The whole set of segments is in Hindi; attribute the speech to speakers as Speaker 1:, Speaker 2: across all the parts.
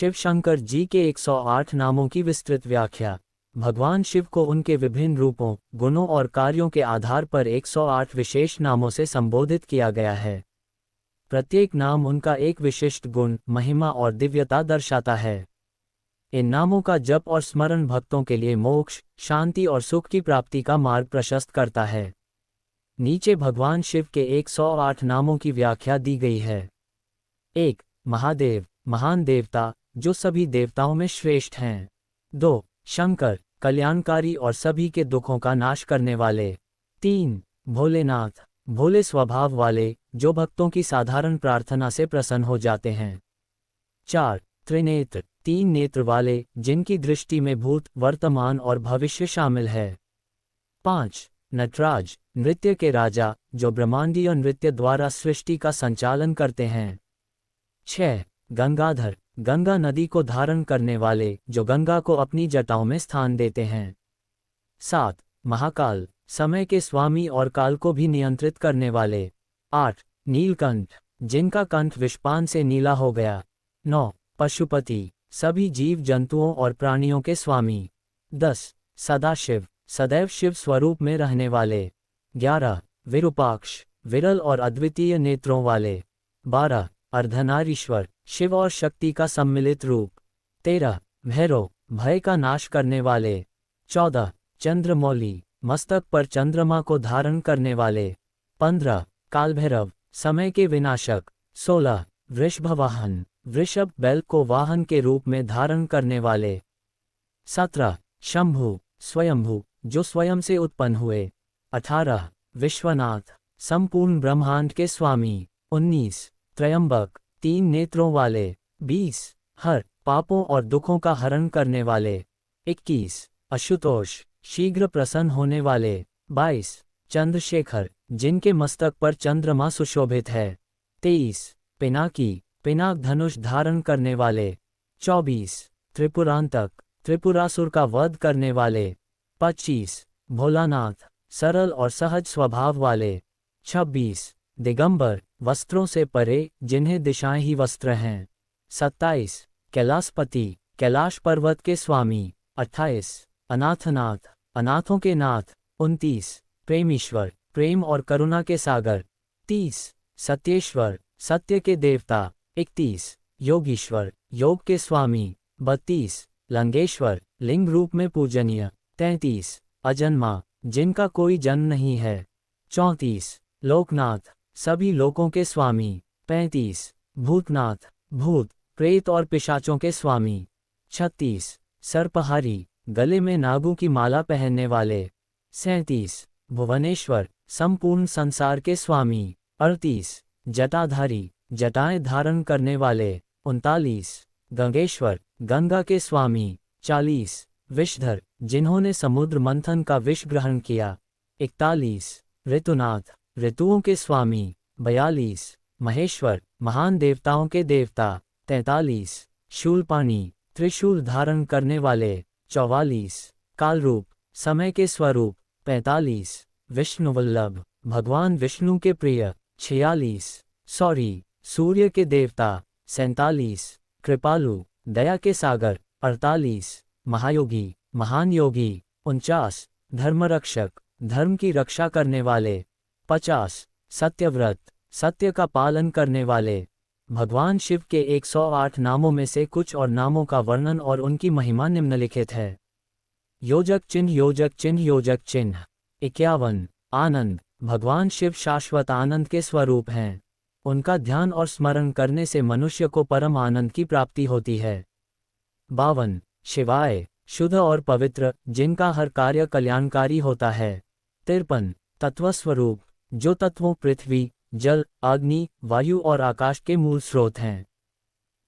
Speaker 1: शिव शंकर जी के 108 नामों की विस्तृत व्याख्या। भगवान शिव को उनके विभिन्न रूपों, गुणों और कार्यों के आधार पर 108 विशेष नामों से संबोधित किया गया है। प्रत्येक नाम उनका एक विशिष्ट गुण, महिमा और दिव्यता दर्शाता है। इन नामों का जप और स्मरण भक्तों के लिए मोक्ष, शांति और सुख की प्राप्ति का मार्ग प्रशस्त करता है। नीचे भगवान शिव के 108 नामों की व्याख्या दी गई है। 1. महादेव, महान देवता, जो सभी देवताओं में श्रेष्ठ हैं। 2. शंकर, कल्याणकारी और सभी के दुखों का नाश करने वाले। 3. भोलेनाथ, भोले स्वभाव वाले, जो भक्तों की साधारण प्रार्थना से प्रसन्न हो जाते हैं। 4. त्रिनेत्र, 3 नेत्र वाले, जिनकी दृष्टि में भूत, वर्तमान और भविष्य शामिल है। 5. नटराज, नृत्य के राजा, जो ब्रह्मांडीय नृत्य द्वारा सृष्टि का संचालन करते हैं। 6. गंगाधर, गंगा नदी को धारण करने वाले, जो गंगा को अपनी जटाओं में स्थान देते हैं। 7. महाकाल, समय के स्वामी और काल को भी नियंत्रित करने वाले। 8. नीलकंठ, जिनका कंठ विषपान से नीला हो गया। 9. पशुपति, सभी जीव जंतुओं और प्राणियों के स्वामी। 10. सदाशिव, सदैव शिव स्वरूप में रहने वाले। 11. विरूपाक्ष, विरल और अद्वितीय नेत्रों वाले। 12. अर्धनारीश्वर, शिव और शक्ति का सम्मिलित रूप। 13. भैरव, भय का नाश करने वाले। 14. चंद्रमौली, मस्तक पर चंद्रमा को धारण करने वाले। 15. कालभैरव, समय के विनाशक। 16. वृषभवाहन, वृषभ बैल को वाहन के रूप में धारण करने वाले। 17. शंभु, स्वयंभू, जो स्वयं से उत्पन्न हुए। 18. विश्वनाथ, संपूर्ण ब्रह्मांड के स्वामी। 19. त्रयंबक, 3 नेत्रों वाले। 20. हर, पापों और दुखों का हरण करने वाले। 21. अशुतोष, शीघ्र प्रसन्न होने वाले। 22. चंद्रशेखर, जिनके मस्तक पर चंद्रमा सुशोभित है। 23. पिनाकी, पिनाक धनुष धारण करने वाले। 24. त्रिपुरांतक, त्रिपुरासुर का वध करने वाले। 25. भोलानाथ, सरल और सहज स्वभाव वाले। 26. दिगंबर, वस्त्रों से परे, जिन्हें दिशाएं ही वस्त्र हैं। 27. कैलाशपति, कैलाश पर्वत के स्वामी। 28. अनाथनाथ, अनाथों के नाथ। 29. प्रेमीश्वर, प्रेम और करुणा के सागर। 30. सत्येश्वर, सत्य के देवता। 31. योगीश्वर, योग के स्वामी। 32. लंगेश्वर, लिंग रूप में पूजनीय। 33. अजन्मा, जिनका कोई जन्म नहीं है। 34. लोकनाथ, सभी लोकों के स्वामी। 35. भूतनाथ, भूत, प्रेत और पिशाचों के स्वामी। 36. सर्पहारी, गले में नागों की माला पहनने वाले। 37. भुवनेश्वर, संपूर्ण संसार के स्वामी। 38. जटाधारी, जटाएं धारण करने वाले। 39. गंगेश्वर, गंगा के स्वामी। 40. विषधर, जिन्होंने समुद्र मंथन का विष ग्रहण किया। 41. ऋतुनाथ, ऋतुओं के स्वामी। 42. महेश्वर, महान देवताओं के देवता। 43. शूलपाणी, त्रिशूल धारण करने वाले। 44. कालरूप, समय के स्वरूप। 45. विष्णुवल्लभ, भगवान विष्णु के प्रिय। 46. सौरी, सूर्य के देवता। 47. कृपालु, दया के सागर। 48. महायोगी, महान योगी। 49. धर्मरक्षक, धर्म की रक्षा करने वाले। 50. सत्यव्रत, सत्य का पालन करने वाले। भगवान शिव के 108 नामों में से कुछ और नामों का वर्णन और उनकी महिमा निम्नलिखित है। योजक चिन्ह, योजक चिन्ह, योजक चिन्ह। 51. आनंद, भगवान शिव शाश्वत आनंद के स्वरूप हैं। उनका ध्यान और स्मरण करने से मनुष्य को परम आनंद की प्राप्ति होती है। 52. शिवाय, शुद्ध और पवित्र, जिनका हर कार्य कल्याणकारी होता है। 53. तत्वस्वरूप, जो तत्वों पृथ्वी, जल, अग्नि, वायु और आकाश के मूल स्रोत हैं।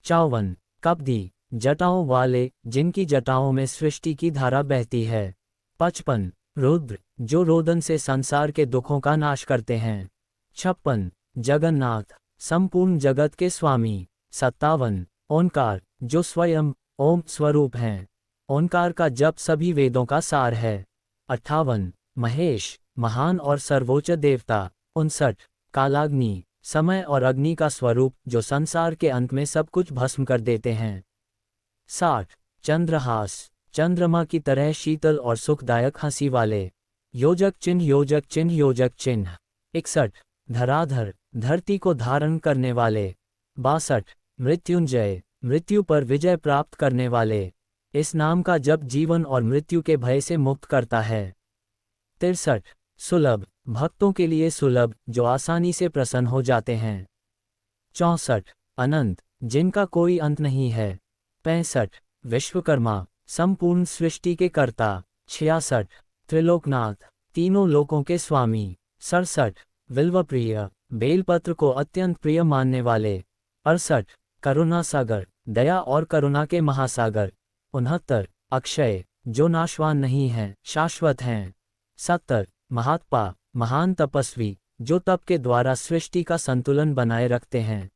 Speaker 1: 54. कपदी, जटाओं वाले, जिनकी जटाओं में सृष्टि की धारा बहती है। 55. रुद्र, जो रोदन से संसार के दुखों का नाश करते हैं। 56. जगन्नाथ, संपूर्ण जगत के स्वामी। 57. ओंकार, जो स्वयं ओम स्वरूप हैं। ओंकार का जप सभी वेदों का सार है। 58. महेश, महान और सर्वोच्च देवता। 59. कालाग्नि, समय और अग्नि का स्वरूप, जो संसार के अंत में सब कुछ भस्म कर देते हैं। 60 चंद्रहास, चंद्रमा की तरह शीतल और सुखदायक हंसी वाले। योजक चिन्ह योजक चिन्ह योजक चिन्ह। 61 धराधर, धरती को धारण करने वाले। 62 मृत्युंजय, मृत्यु पर विजय प्राप्त करने वाले। इस नाम का जप जीवन और मृत्यु के भय से मुक्त करता है। 63 सुलभ, भक्तों के लिए सुलभ, जो आसानी से प्रसन्न हो जाते हैं। 64 अनंत, जिनका कोई अंत नहीं है। 65 विश्वकर्मा, संपूर्ण सृष्टि के कर्ता। 66 त्रिलोकनाथ, तीनों लोकों के स्वामी। 67 विल्वप्रिय, बेलपत्र को अत्यंत प्रिय मानने वाले। 68 करुणा सागर, दया और करुणा के महासागर। 69 अक्षय, जो नाशवान नहीं हैं, शाश्वत हैं। 70 महात्मा, महान तपस्वी, जो तप के द्वारा सृष्टि का संतुलन बनाए रखते हैं।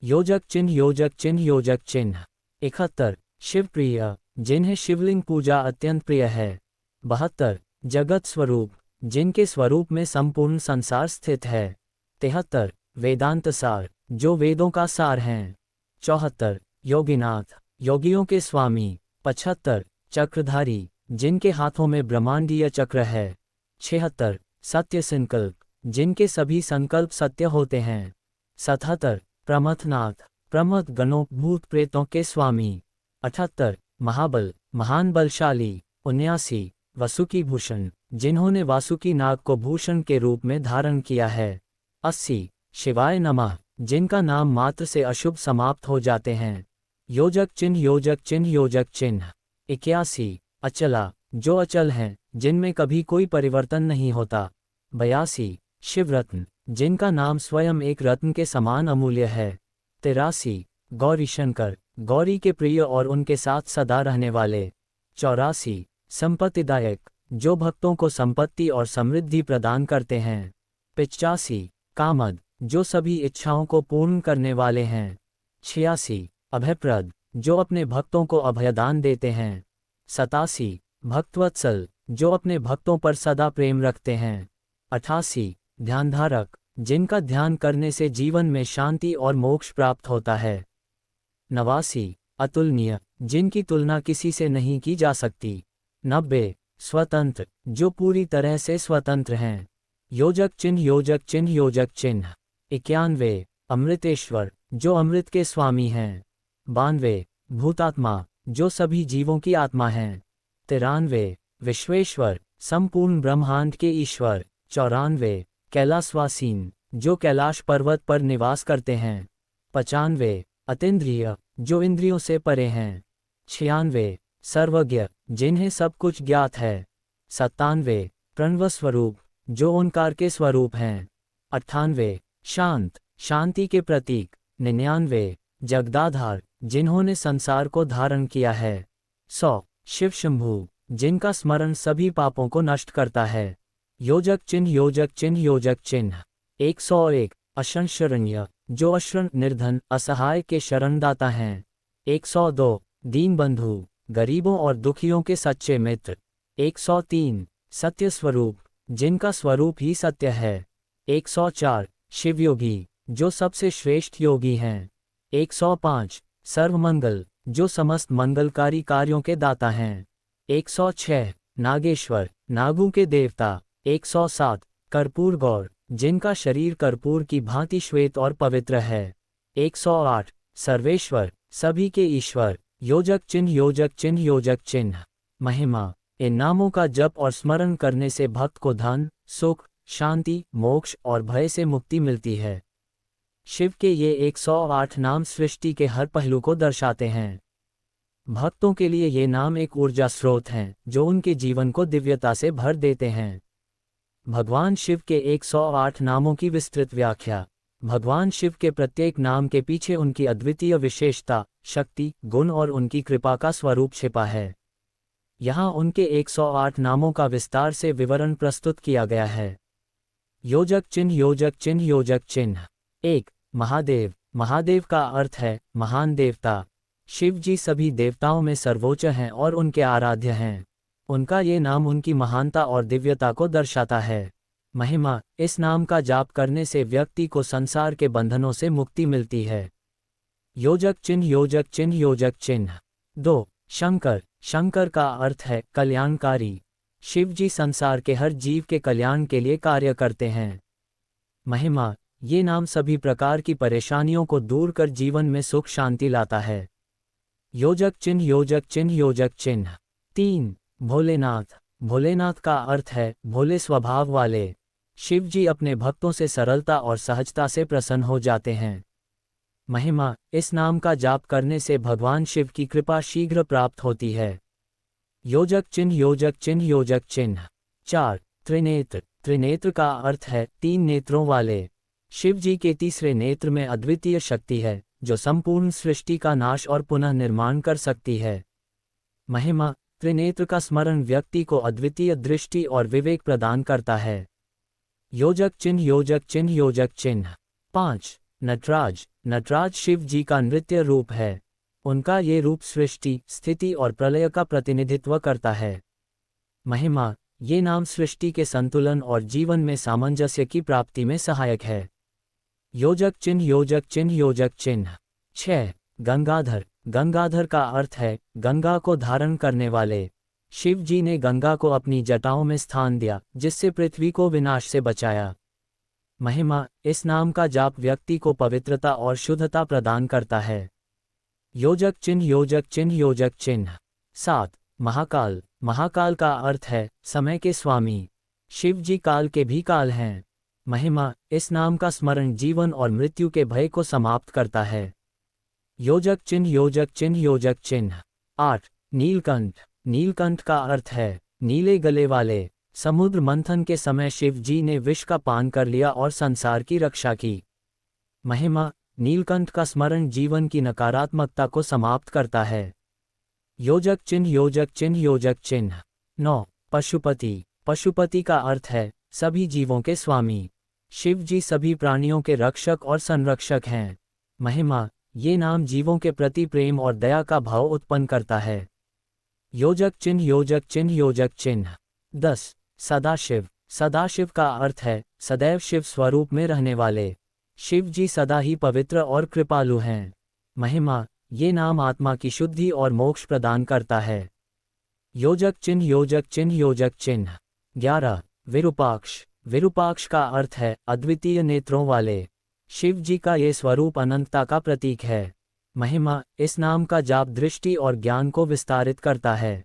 Speaker 1: योजक चिन्ह योजक चिन्ह योजक चिन्ह। 71 शिवप्रिय, जिन्हें शिवलिंग पूजा अत्यंत प्रिय है। 72 जगत स्वरूप, जिनके स्वरूप में संपूर्ण संसार स्थित है। 73 वेदांत सार, जो वेदों का सार हैं। 74 योगीनाथ, योगियों के स्वामी। 75 चक्रधारी, जिनके हाथों में ब्रह्मांडीय चक्र है। 76 सत्य संकल्प, जिनके सभी संकल्प सत्य होते हैं। 77 प्रमथनाथ, प्रमथ गणों भूत प्रेतों के स्वामी। 78 महाबल, महान बलशाली। 79 वासुकी भूषण, जिन्होंने वासुकी नाग को भूषण के रूप में धारण किया है। 80 शिवाय नमः, जिनका नाम मात्र से अशुभ समाप्त हो जाते हैं। योजक चिन्ह योजक चिन्ह योजक चिन्ह। 81 अचला, जो अचल हैं, जिनमें कभी कोई परिवर्तन नहीं होता। 82 शिवरत्न, जिनका नाम स्वयं एक रत्न के समान अमूल्य है। 83 गौरी शंकर, गौरी के प्रिय और उनके साथ सदा रहने वाले। 84 संपत्तिदायक, जो भक्तों को संपत्ति और समृद्धि प्रदान करते हैं। 85 कामद, जो सभी इच्छाओं को पूर्ण करने वाले हैं। 86 अभयप्रद, जो अपने भक्तों को अभयदान देते हैं। 87 भक्तवत्सल, जो अपने भक्तों पर सदा प्रेम रखते हैं। 88 ध्यानधारक, जिनका ध्यान करने से जीवन में शांति और मोक्ष प्राप्त होता है। 89 अतुलनीय, जिनकी तुलना किसी से नहीं की जा सकती। 90 स्वतंत्र, जो पूरी तरह से स्वतंत्र हैं। योजक चिन्ह योजक चिन्ह योजक चिन्ह। 91 अमृतेश्वर, जो अमृत के स्वामी हैं। 92 भूतात्मा, जो सभी जीवों की आत्मा हैं। 93 विश्वेश्वर, संपूर्ण ब्रह्मांड के ईश्वर। 94 कैलाशवासीन, जो कैलाश पर्वत पर निवास करते हैं। 95 अतीन्द्रिय, जो इंद्रियों से परे हैं। 96 सर्वज्ञ, जिन्हें सब कुछ ज्ञात है। 97 प्रणव स्वरूप, जो ओंकार के स्वरूप हैं। 98 शांत, शांति के प्रतीक। 99 जगदाधार, जिन्होंने संसार को धारण किया है। 100 शिव शंभु, जिनका स्मरण सभी पापों को नष्ट करता है। योजक चिन्ह योजक चिन्ह योजक चिन्ह। 101 अशरणशरण्य, जो अशरण निर्धन असहाय के शरणदाता हैं। 102 दीनबंधु, गरीबों और दुखियों के सच्चे मित्र। 103 सत्य स्वरूप, जिनका स्वरूप ही सत्य है। 104 शिवयोगी, जो सबसे श्रेष्ठ योगी हैं। 105 सर्वमंगल, जो समस्त मंगलकारी कार्यों के दाता हैं। 106 नागेश्वर, नागों के देवता। 107 कर्पूर गौर, जिनका शरीर कर्पूर की भांति श्वेत और पवित्र है। 108 सर्वेश्वर, सभी के ईश्वर। योजक चिन्ह योजक चिन्ह योजक चिन्ह। महिमा, इन नामों का जप और स्मरण करने से भक्त को धन, सुख, शांति, मोक्ष और भय से मुक्ति मिलती है। शिव के ये 108 नाम सृष्टि के हर पहलू को दर्शाते हैं। भक्तों के लिए ये नाम एक ऊर्जा स्रोत हैं, जो उनके जीवन को दिव्यता से भर देते हैं। भगवान शिव के 108 नामों की विस्तृत व्याख्या। भगवान शिव के प्रत्येक नाम के पीछे उनकी अद्वितीय विशेषता, शक्ति, गुण और उनकी कृपा का स्वरूप छिपा है। यहाँ उनके 108 नामों का विस्तार से विवरण प्रस्तुत किया गया है। योजक चिन्ह योजक चिन्ह योजक चिन्ह। 1 महादेव, महादेव का अर्थ है महान देवता। शिव जी सभी देवताओं में सर्वोच्च हैं और उनके आराध्य हैं। उनका ये नाम उनकी महानता और दिव्यता को दर्शाता है। महिमा, इस नाम का जाप करने से व्यक्ति को संसार के बंधनों से मुक्ति मिलती है। योजक चिन्ह योजक चिन्ह योजक चिन्ह। 2. शंकर। शंकर का अर्थ है कल्याणकारी। शिव जी संसार के हर जीव के कल्याण के लिए कार्य करते हैं। महिमा, ये नाम सभी प्रकार की परेशानियों को दूर कर जीवन में सुख शांति लाता है। योजक चिन्ह योजक चिन्ह योजक चिन्ह। 3. भोलेनाथ। भोलेनाथ का अर्थ है भोले स्वभाव वाले। शिव जी अपने भक्तों से सरलता और सहजता से प्रसन्न हो जाते हैं। महिमा, इस नाम का जाप करने से भगवान शिव की कृपा शीघ्र प्राप्त होती है। योजक चिन्ह योजक चिन्ह योजक चिन्ह। 4. त्रिनेत्र। त्रिनेत्र का अर्थ है 3 नेत्रों वाले। शिव जी के तीसरे नेत्र में अद्वितीय शक्ति है जो संपूर्ण सृष्टि का नाश और पुनः निर्माण कर सकती है। महिमा, त्रिनेत्र का स्मरण व्यक्ति को अद्वितीय दृष्टि और विवेक प्रदान करता है। योजक चिन्ह योजक चिन्ह योजक चिन्ह। 5. नटराज। नटराज शिव जी का नृत्य रूप है। उनका ये रूप सृष्टि, स्थिति और प्रलय का प्रतिनिधित्व करता है। महिमा, ये नाम सृष्टि के संतुलन और जीवन में सामंजस्य की प्राप्ति में सहायक है। योजक चिन्ह योजक चिन्ह योजक चिन्ह। 6. गंगाधर। गंगाधर का अर्थ है गंगा को धारण करने वाले। शिव जी ने गंगा को अपनी जटाओं में स्थान दिया जिससे पृथ्वी को विनाश से बचाया। महिमा, इस नाम का जाप व्यक्ति को पवित्रता और शुद्धता प्रदान करता है। योजक चिन्ह योजक चिन्ह योजक चिन्ह। 7. महाकाल। महाकाल का अर्थ है समय के स्वामी। शिव जी काल के भी काल हैं। महिमा, इस नाम का स्मरण जीवन और मृत्यु के भय को समाप्त करता है। योजक चिन्ह योजक चिन्ह योजक चिन्ह। 8. नीलकंठ। नीलकंठ का अर्थ है नीले गले वाले। समुद्र मंथन के समय शिव जी ने विष का पान कर लिया और संसार की रक्षा की। महिमा, नीलकंठ का स्मरण जीवन की नकारात्मकता को समाप्त करता है। योजक चिन्ह योजक चिन्ह योजक चिन्ह। 9. पशुपति। पशुपति का अर्थ है सभी जीवों के स्वामी। शिव जी सभी प्राणियों के रक्षक और संरक्षक हैं। महिमा, ये नाम जीवों के प्रति प्रेम और दया का भाव उत्पन्न करता है। योजक चिन्ह योजक चिन्ह योजक चिन्ह। 10. सदाशिव। सदाशिव का अर्थ है सदैव शिव स्वरूप में रहने वाले। शिव जी सदा ही पवित्र और कृपालु हैं। महिमा, ये नाम आत्मा की शुद्धि और मोक्ष प्रदान करता है। योजक चिन्ह योजक चिन्ह योजक चिन्ह। 11. विरूपाक्ष। विरूपाक्ष का अर्थ है अद्वितीय नेत्रों वाले। शिव जी का ये स्वरूप अनंतता का प्रतीक है। महिमा, इस नाम का जाप दृष्टि और ज्ञान को विस्तारित करता है।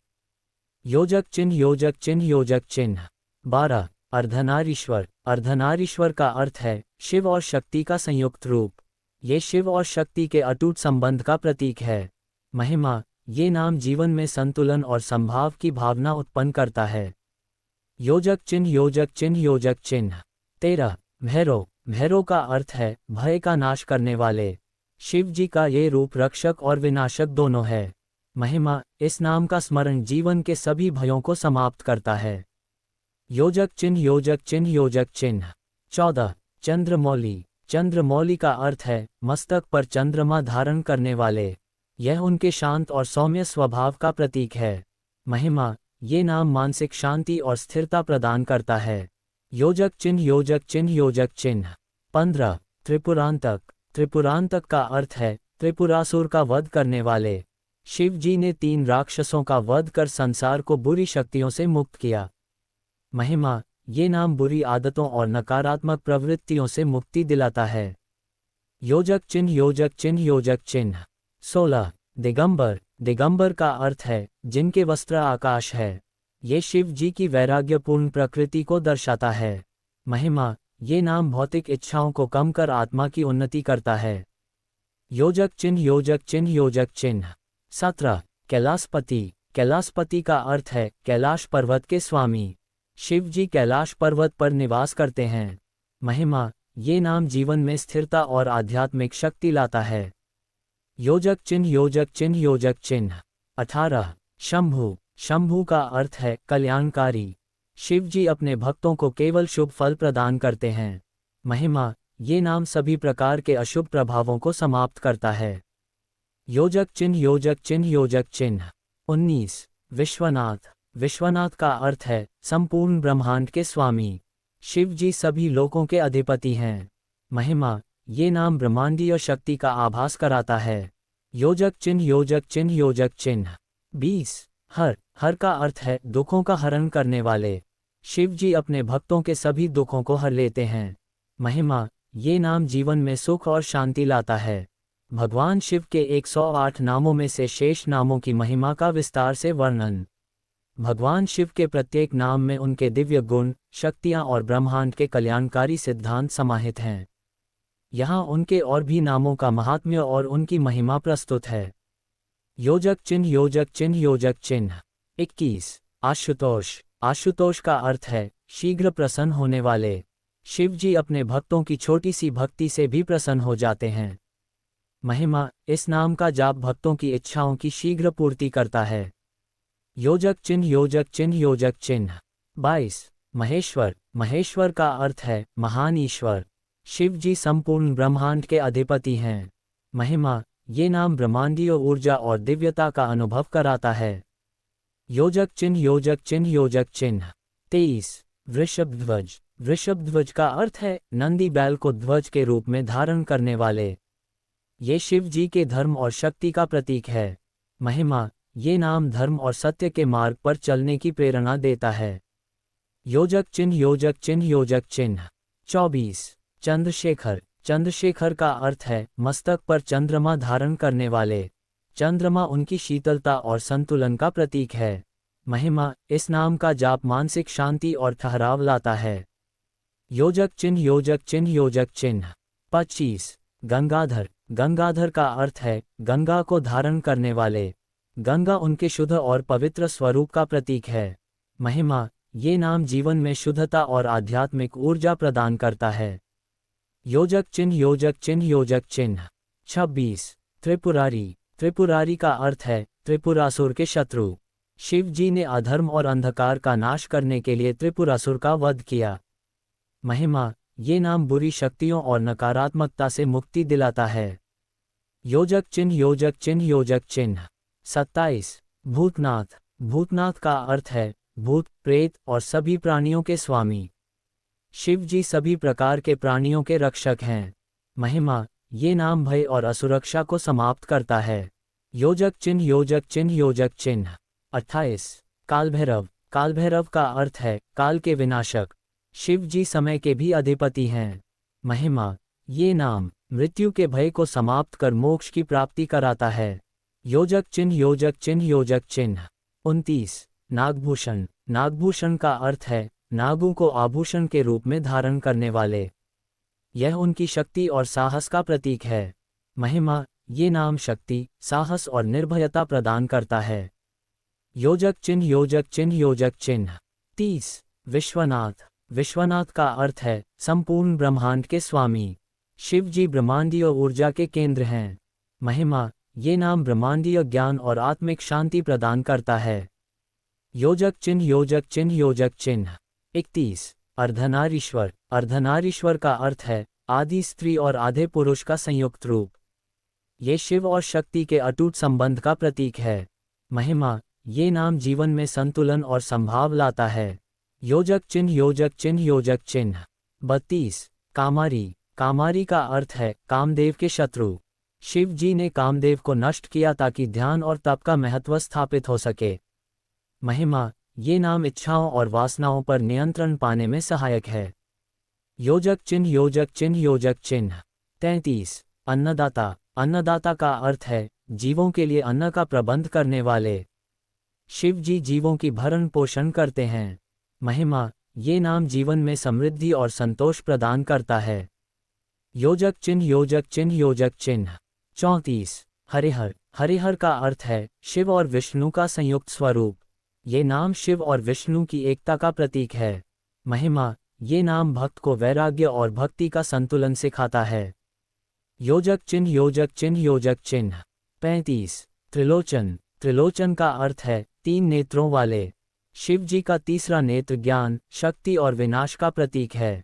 Speaker 1: योजक चिन्ह योजक चिन्ह योजक चिन्ह। 12. अर्धनारीश्वर। अर्धनारीश्वर का अर्थ है शिव और शक्ति का संयुक्त रूप। ये शिव और शक्ति के अटूट संबंध का प्रतीक है। महिमा, ये नाम जीवन में संतुलन और संभाव की भावना उत्पन्न करता है। योजक चिन्ह योजक चिन्ह योजक चिन्ह। 13. भैरव। भैरव का अर्थ है भय का नाश करने वाले। शिव जी का ये रूप रक्षक और विनाशक दोनों है। महिमा, इस नाम का स्मरण जीवन के सभी भयों को समाप्त करता है। योजक चिन्ह योजक चिन्ह योजक चिन्ह। 14. चंद्रमौली। चंद्रमौली का अर्थ है मस्तक पर चंद्रमा धारण करने वाले। यह उनके शांत और सौम्य स्वभाव का प्रतीक है। महिमा, ये नाम मानसिक शांति और स्थिरता प्रदान करता है। योजक चिन्ह योजक चिन्ह योजक चिन्ह। 15. त्रिपुरांतक। त्रिपुरांतक का अर्थ है त्रिपुरासुर का वध करने वाले। शिव जी ने 3 राक्षसों का वध कर संसार को बुरी शक्तियों से मुक्त किया। महिमा, ये नाम बुरी आदतों और नकारात्मक प्रवृत्तियों से मुक्ति दिलाता है। योजक चिन्ह योजक चिन्ह योजक चिन्ह। 16. दिगंबर। दिगंबर का अर्थ है जिनके वस्त्र आकाश है। ये शिव जी की वैराग्यपूर्ण प्रकृति को दर्शाता है। महिमा, ये नाम भौतिक इच्छाओं को कम कर आत्मा की उन्नति करता है। योजक चिन्ह योजक चिन्ह योजक चिन्ह। 17. कैलाशपति। कैलाशपति का अर्थ है कैलाश पर्वत के स्वामी। शिव जी कैलाश पर्वत पर निवास करते हैं। महिमा, ये नाम जीवन में स्थिरता और आध्यात्मिक शक्ति लाता है। योजक चिन्ह योजक चिन्ह योजक चिन्ह। 18. शंभु। शंभु का अर्थ है कल्याणकारी। शिव जी अपने भक्तों को केवल शुभ फल प्रदान करते हैं। महिमा, ये नाम सभी प्रकार के अशुभ प्रभावों को समाप्त करता है। योजक चिन्ह योजक चिन्ह योजक चिन्ह। 19. विश्वनाथ। विश्वनाथ का अर्थ है संपूर्ण ब्रह्मांड के स्वामी। शिव जी सभी लोकों के अधिपति हैं। महिमा, ये नाम ब्रह्मांडीय शक्ति का आभास कराता है। योजक चिन्ह योजक चिन्ह योजक चिन्ह। 20। हर। हर का अर्थ है दुखों का हरण करने वाले। शिव जी अपने भक्तों के सभी दुखों को हर लेते हैं। महिमा, ये नाम जीवन में सुख और शांति लाता है। भगवान शिव के 108 नामों में से शेष नामों की महिमा का विस्तार से वर्णन। भगवान शिव के प्रत्येक नाम में उनके दिव्य गुण, शक्तियाँ और ब्रह्मांड के कल्याणकारी सिद्धांत समाहित हैं। यहाँ उनके और भी नामों का महात्म्य और उनकी महिमा प्रस्तुत है। योजक चिन्ह योजक चिन्ह योजक चिन्ह। 21। आशुतोष। आशुतोष का अर्थ है शीघ्र प्रसन्न होने वाले। शिव जी अपने भक्तों की छोटी सी भक्ति से भी प्रसन्न हो जाते हैं। महिमा, इस नाम का जाप भक्तों की इच्छाओं की शीघ्र पूर्ति करता है। योजक चिन्ह योजक चिन्ह योजक चिन्ह। 22। महेश्वर। महेश्वर का अर्थ है महान ईश्वर। शिव जी संपूर्ण ब्रह्मांड के अधिपति हैं। महिमा, ये नाम ब्रह्मांडीय ऊर्जा और दिव्यता का अनुभव कराता है। योजक चिन्ह योजक चिन्ह योजक चिन्ह। 23। वृषभ ध्वज। वृषभ ध्वज का अर्थ है नंदी बैल को ध्वज के रूप में धारण करने वाले। ये शिव जी के धर्म और शक्ति का प्रतीक है। महिमा, ये नाम धर्म और सत्य के मार्ग पर चलने की प्रेरणा देता है। योजक चिन्ह योजक चिन्ह योजक चिन्ह। 24। चंद्रशेखर। चंद्रशेखर का अर्थ है मस्तक पर चंद्रमा धारण करने वाले। चंद्रमा उनकी शीतलता और संतुलन का प्रतीक है। महिमा, इस नाम का जाप मानसिक शांति और ठहराव लाता है। योजक चिन्ह योजक चिन्ह योजक चिन्ह। 25। गंगाधर। गंगाधर का अर्थ है गंगा को धारण करने वाले। गंगा उनके शुद्ध और पवित्र स्वरूप का प्रतीक है। महिमा, ये नाम जीवन में शुद्धता और आध्यात्मिक ऊर्जा प्रदान करता है। योजक चिन्ह योजक चिन्ह योजक चिन्ह। 26। त्रिपुरारी। त्रिपुरारी का अर्थ है त्रिपुरासुर के शत्रु। शिव जी ने अधर्म और अंधकार का नाश करने के लिए त्रिपुरासुर का वध किया। महिमा, ये नाम बुरी शक्तियों और नकारात्मकता से मुक्ति दिलाता है। योजक चिन्ह योजक चिन्ह योजक चिन्ह। 27। भूतनाथ। भूतनाथ का अर्थ है भूत, प्रेत और सभी प्राणियों के स्वामी। शिव जी सभी प्रकार के प्राणियों के रक्षक हैं। महिमा, ये नाम भय और असुरक्षा को समाप्त करता है। योजक चिन्ह योजक चिन्ह योजक चिन्ह। 28। कालभैरव। कालभैरव का अर्थ है काल के विनाशक। शिव जी समय के भी अधिपति हैं। महिमा, ये नाम मृत्यु के भय को समाप्त कर मोक्ष की प्राप्ति कराता है। योजक चिन्ह योजक चिन्ह योजक चिन्ह। 29। नागभूषण। नागभूषण का अर्थ है नागों को आभूषण के रूप में धारण करने वाले। यह उनकी शक्ति और साहस का प्रतीक है। महिमा, ये नाम शक्ति, साहस और निर्भयता प्रदान करता है। योजक चिन्ह योजक चिन्ह योजक चिन्ह। 30। विश्वनाथ। विश्वनाथ का अर्थ है संपूर्ण ब्रह्मांड के स्वामी। शिव जी ब्रह्मांडीय ऊर्जा के केंद्र हैं। महिमा, ये नाम ब्रह्मांडीय ज्ञान और आत्मिक शांति प्रदान करता है। योजक चिन्ह योजक चिन्ह योजक चिन्ह। 31। अर्धनारीश्वर। अर्धनारीश्वर का अर्थ है आदि स्त्री और आधे पुरुष का संयुक्त रूप। ये शिव और शक्ति के अटूट संबंध का प्रतीक है। महिमा, ये नाम जीवन में संतुलन और संभाव लाता है। योजक चिन्ह योजक चिन्ह योजक चिन्ह। 32। कामारी। कामारी का अर्थ है कामदेव के शत्रु। शिव जी ने कामदेव को नष्ट किया ताकि ध्यान और तप का महत्व स्थापित हो सके। महिमा, ये नाम इच्छाओं और वासनाओं पर नियंत्रण पाने में सहायक है। योजक चिन्ह योजक चिन्ह योजक चिन्ह। 33। अन्नदाता। अन्नदाता का अर्थ है जीवों के लिए अन्न का प्रबंध करने वाले। शिव जी जीवों की भरण पोषण करते हैं। महिमा, ये नाम जीवन में समृद्धि और संतोष प्रदान करता है। योजक चिन्ह योजक चिन्ह योजक चिन्ह। 34। हरिहर। हरिहर का अर्थ है शिव और विष्णु का संयुक्त स्वरूप। ये नाम शिव और विष्णु की एकता का प्रतीक है। महिमा, ये नाम भक्त को वैराग्य और भक्ति का संतुलन सिखाता है। योजक चिन्ह योजक चिन्ह योजक चिन्ह। 35। त्रिलोचन। त्रिलोचन का अर्थ है 3 नेत्रों वाले। शिव जी का तीसरा नेत्र ज्ञान, शक्ति और विनाश का प्रतीक है।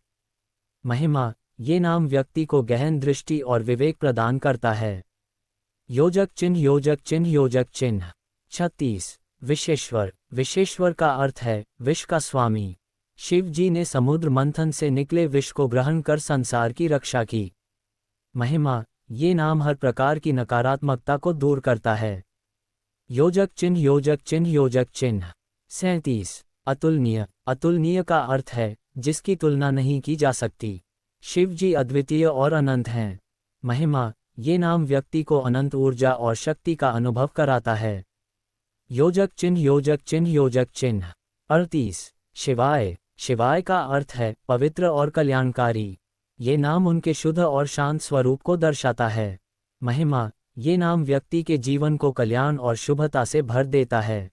Speaker 1: महिमा, ये नाम व्यक्ति को गहन दृष्टि और विवेक प्रदान करता है। योजक चिन्ह योजक चिन्ह योजक चिन्ह। 36। विश्वेश्वर। विश्वेश्वर का अर्थ है विश्व का स्वामी। शिव जी ने समुद्र मंथन से निकले विष को ग्रहण कर संसार की रक्षा की। महिमा, ये नाम हर प्रकार की नकारात्मकता को दूर करता है। योजक चिन्ह योजक चिन्ह योजक चिन्ह 37। अतुलनीय। अतुलनीय का अर्थ है जिसकी तुलना नहीं की जा सकती। शिव जी अद्वितीय और अनंत हैं। महिमा। ये नाम व्यक्ति को अनंत ऊर्जा और शक्ति का अनुभव कराता है। योजक चिन्ह योजक चिन्ह योजक चिन्ह 38। शिवाय। शिवाय का अर्थ है पवित्र और कल्याणकारी। ये नाम उनके शुद्ध और शांत स्वरूप को दर्शाता है। महिमा। ये नाम व्यक्ति के जीवन को कल्याण और शुभता से भर देता है।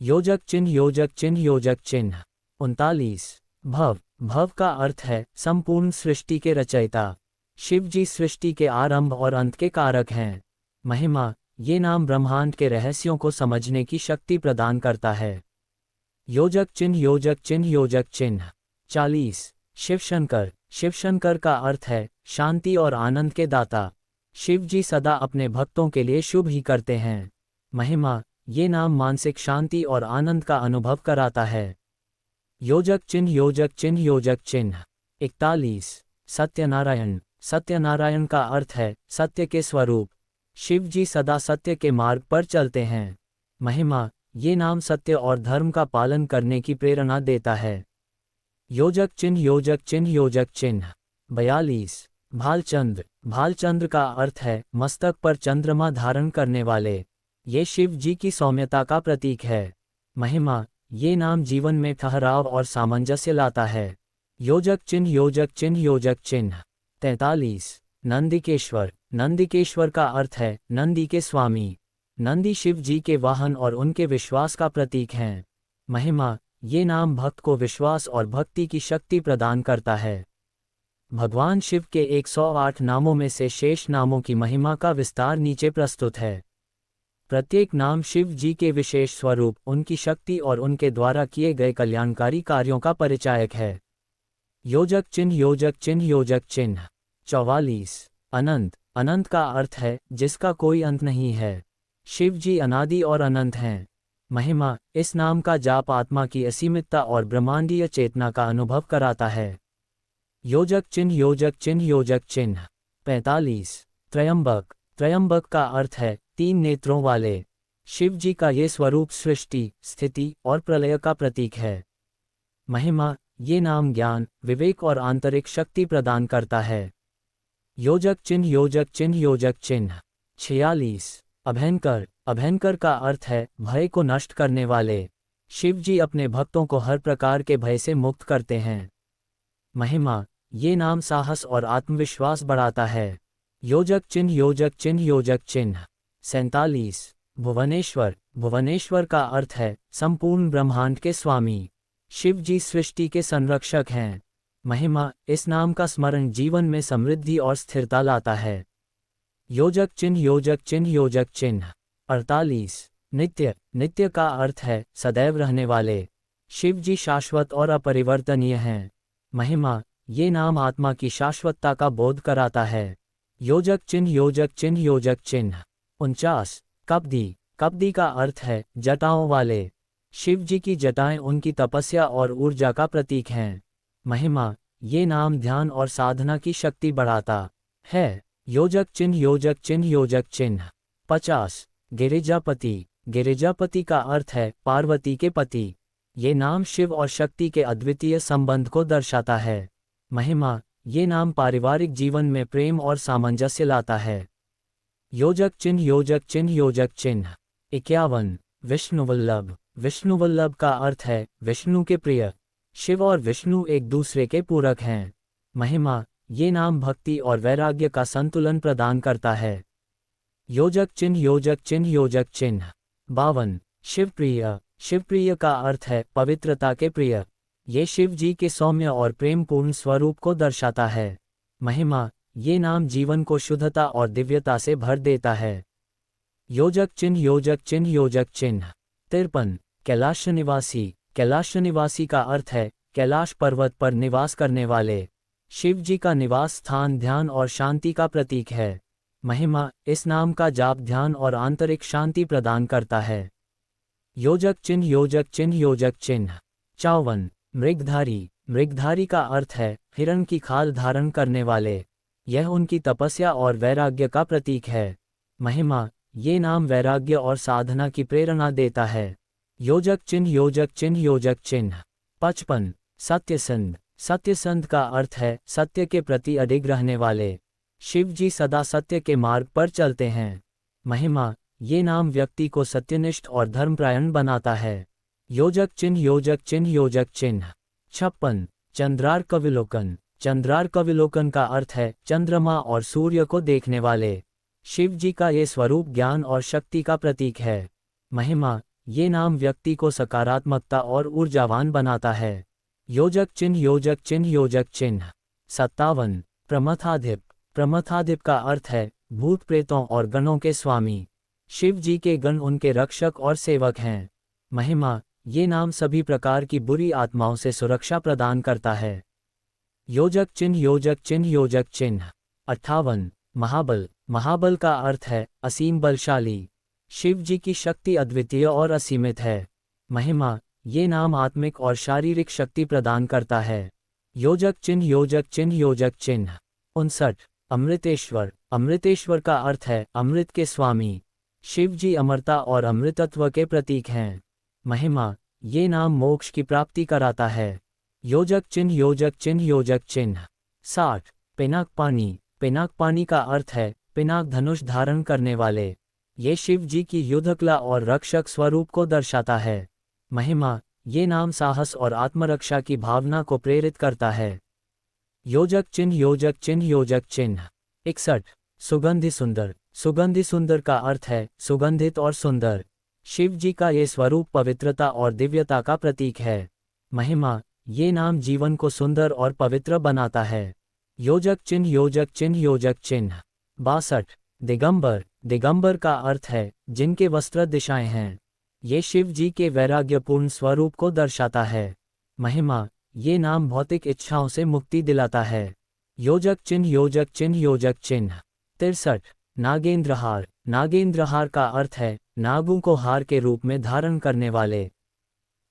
Speaker 1: योजक चिन्ह योजक चिन्ह योजक चिन्ह 39। भव। भव का अर्थ है संपूर्ण सृष्टि के रचयिता। शिव जी सृष्टि के आरंभ और अंत के कारक हैं। महिमा। ये नाम ब्रह्मांड के रहस्यों को समझने की शक्ति प्रदान करता है। योजक चिन्ह योजक चिन्ह योजक चिन्ह 40। शिवशंकर। शिवशंकर का अर्थ है शांति और आनंद के दाता। शिव जी सदा अपने भक्तों के लिए शुभ ही करते हैं। महिमा। ये नाम मानसिक शांति और आनंद का अनुभव कराता है। योजक चिन्ह योजक चिन्ह योजक चिन्ह 41। सत्यनारायण। सत्यनारायण का अर्थ है सत्य के स्वरूप। शिव जी सदा सत्य के मार्ग पर चलते हैं। महिमा। ये नाम सत्य और धर्म का पालन करने की प्रेरणा देता है। योजक चिन्ह योजक चिन्ह योजक चिन्ह 42। भालचंद्र। भालचंद्र का अर्थ है मस्तक पर चंद्रमा धारण करने वाले। ये शिव जी की सौम्यता का प्रतीक है। महिमा। ये नाम जीवन में ठहराव और सामंजस्य लाता है। योजक चिन्ह योजक चिन्ह योजक चिन्ह 43। नंदिकेश्वर। नंदिकेश्वर का अर्थ है नंदी के स्वामी। नंदी शिव जी के वाहन और उनके विश्वास का प्रतीक हैं। महिमा। ये नाम भक्त को विश्वास और भक्ति की शक्ति प्रदान करता है। भगवान शिव के 108 नामों में से शेष नामों की महिमा का विस्तार नीचे प्रस्तुत है। प्रत्येक नाम शिव जी के विशेष स्वरूप, उनकी शक्ति और उनके द्वारा किए गए कल्याणकारी कार्यों का परिचायक है। योजक चिन्ह योजक चिन्ह योजक चिन्ह 44। अनंत। अनंत का अर्थ है जिसका कोई अंत नहीं है। शिव जी अनादि और अनंत हैं। महिमा। इस नाम का जाप आत्मा की असीमितता और ब्रह्मांडीय चेतना का अनुभव कराता है। योजक चिन्ह योजक चिन्ह योजक चिन्ह 45। त्रयंबक। त्रयंबक का अर्थ है 3 नेत्रों वाले। शिव जी का ये स्वरूप सृष्टि, स्थिति और प्रलय का प्रतीक है। महिमा। ये नाम ज्ञान, विवेक और आंतरिक शक्ति प्रदान करता है। योजक चिन्ह योजक चिन्ह योजक चिन्ह 46। अभयंकर। अभयंकर का अर्थ है भय को नष्ट करने वाले। शिव जी अपने भक्तों को हर प्रकार के भय से मुक्त करते हैं। महिमा। ये नाम साहस और आत्मविश्वास बढ़ाता है। योजक चिन्ह योजक चिन्ह योजक चिन्ह 47। भुवनेश्वर। भुवनेश्वर का अर्थ है संपूर्ण ब्रह्मांड के स्वामी। शिव जी सृष्टि के संरक्षक हैं। महिमा। इस नाम का स्मरण जीवन में समृद्धि और स्थिरता लाता है। योजक चिन्ह योजक चिन्ह योजक चिन्ह 48। नित्य। नित्य का अर्थ है सदैव रहने वाले। शिव जी शाश्वत और अपरिवर्तनीय हैं। महिमा। ये नाम आत्मा की शाश्वतता का बोध कराता है। योजक चिन्ह योजक चिन्ह योजक चिन्ह 49। कब्दी। कब्दी का अर्थ है जटाओं वाले। शिव जी की जटाएं उनकी तपस्या और ऊर्जा का प्रतीक हैं। महिमा। ये नाम ध्यान और साधना की शक्ति बढ़ाता है। योजक चिन्ह योजक चिन्ह योजक चिन्ह 50। गिरिजापति। गिरिजापति का अर्थ है पार्वती के पति। ये नाम शिव और शक्ति के अद्वितीय संबंध को दर्शाता है। महिमा। ये नाम पारिवारिक जीवन में प्रेम और सामंजस्य लाता है। योजक चिन्ह योजक चिन्ह योजक चिन्ह 51। विष्णुवल्लभ। विष्णुवल्लभ का अर्थ है विष्णु के प्रिय। शिव और विष्णु एक दूसरे के पूरक हैं। महिमा। ये नाम भक्ति और वैराग्य का संतुलन प्रदान करता है। योजक चिन्ह योजक चिन्ह योजक चिन्ह 52। शिवप्रिय। शिवप्रिय का अर्थ है पवित्रता के प्रिय। ये शिव जी के सौम्य और प्रेमपूर्ण स्वरूप को दर्शाता है। महिमा। ये नाम जीवन को शुद्धता और दिव्यता से भर देता है। योजक चिन्ह योजक चिन्ह योजक चिन्ह 53। कैलाश निवासी। कैलाश निवासी का अर्थ है कैलाश पर्वत पर निवास करने वाले। शिव जी का निवास स्थान ध्यान और शांति का प्रतीक है। महिमा। इस नाम का जाप ध्यान और आंतरिक शांति प्रदान करता है। योजक चिन्ह योजक चिन्ह योजक चिन्ह 54। मृगधारी। मृगधारी का अर्थ है हिरण की खाल धारण करने वाले। यह उनकी तपस्या और वैराग्य का प्रतीक है। महिमा, ये नाम वैराग्य और साधना की प्रेरणा देता है। योजक चिन्ह योजक चिन्ह योजक चिन्ह। 55। सत्यसंध। सत्यसंध का अर्थ है सत्य के प्रति अडिग रहने वाले। शिव जी सदा सत्य के मार्ग पर चलते हैं। महिमा, ये नाम व्यक्ति को सत्यनिष्ठ और धर्मपरायण बनाता है। योजक चिन्ह योजक चिन्ह योजक चिन्ह। 56। चंद्रार्कविलोकन। चंद्रार्कविलोकन का अर्थ है चंद्रमा और सूर्य को देखने वाले। शिव जी का ये स्वरूप ज्ञान और शक्ति का प्रतीक है। महिमा, ये नाम व्यक्ति को सकारात्मकता और ऊर्जावान बनाता है। योजक चिन्ह योजक चिन्ह योजक चिन्ह। 57। प्रमथाधिप। प्रमथाधिप का अर्थ है भूत प्रेतों और गणों के स्वामी। शिव जी के गण उनके रक्षक और सेवक हैं। महिमा, ये नाम सभी प्रकार की बुरी आत्माओं से सुरक्षा प्रदान करता है। योजक चिन्ह योजक चिन्ह योजक चिन्ह। 58। महाबल। महाबल का अर्थ है असीम बलशाली। शिव जी की शक्ति अद्वितीय और असीमित है। महिमा, ये नाम आत्मिक और शारीरिक शक्ति प्रदान करता है। योजक चिन्ह योजक चिन्ह योजक चिन्ह। 59। अमृतेश्वर। अमृतेश्वर का अर्थ है अमृत के स्वामी। शिव जी अमरता और अमृतत्व के प्रतीक हैं। महिमा, ये नाम मोक्ष की प्राप्ति कराता है। योजक चिन्ह योजक चिन्ह योजक चिन्ह। 60। पिनाकपानी। पिनाकपानी का अर्थ है पिनाक धनुष धारण करने वाले। ये शिव जी की युद्धकला और रक्षक स्वरूप को दर्शाता है। महिमा, ये नाम साहस और आत्मरक्षा की भावना को प्रेरित करता है। योजक चिन्ह योजक चिन्ह योजक चिन्ह। 61। सुगंधि सुंदर। सुगंधि सुंदर का अर्थ है सुगंधित और सुंदर। शिव जी का ये स्वरूप पवित्रता और दिव्यता का प्रतीक है। महिमा, ये नाम जीवन को सुंदर और पवित्र बनाता है। योजक चिन्ह योजक चिन्ह योजक चिन्ह। 62। दिगंबर। दिगंबर का अर्थ है जिनके वस्त्र दिशाएं हैं। ये शिव जी के वैराग्यपूर्ण स्वरूप को दर्शाता है। महिमा, ये नाम भौतिक इच्छाओं से मुक्ति दिलाता है। योजक चिन्ह योजक चिन्ह योजक चिन्ह। 63। नागेंद्रहार। नागेंद्रहार का अर्थ है नागों को हार के रूप में धारण करने वाले।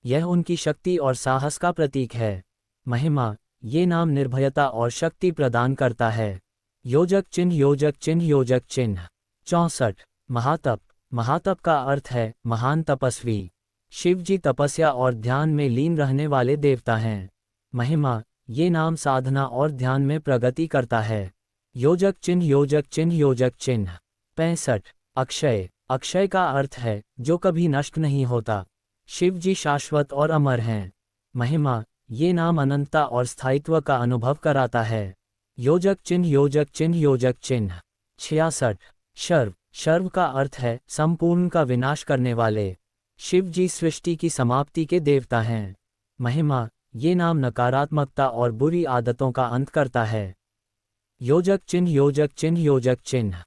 Speaker 1: यह उनकी शक्ति और साहस का प्रतीक है। महिमा, ये नाम निर्भयता और शक्ति प्रदान करता है। योजक चिन्ह योजक चिन्ह योजक चिन्ह। 64। महातप। महातप का अर्थ है महान तपस्वी। शिव जी तपस्या और ध्यान में लीन रहने वाले देवता हैं। महिमा, ये नाम साधना और ध्यान में प्रगति करता है। योजक चिन्ह योजक चिन्ह योजक चिन्ह। 65। अक्षय। अक्षय का अर्थ है जो कभी नष्ट नहीं होता। शिव जी शाश्वत और अमर हैं। महिमा, ये नाम अनंतता और स्थायित्व का अनुभव कराता है। योजक चिन्ह योजक चिन्ह योजक चिन्ह। 66। शर्व। शर्व का अर्थ है संपूर्ण का विनाश करने वाले। शिव जी सृष्टि की समाप्ति के देवता हैं। महिमा, ये नाम नकारात्मकता और बुरी आदतों का अंत करता है। योजक चिन्ह योजक चिन्ह योजक चिन्ह।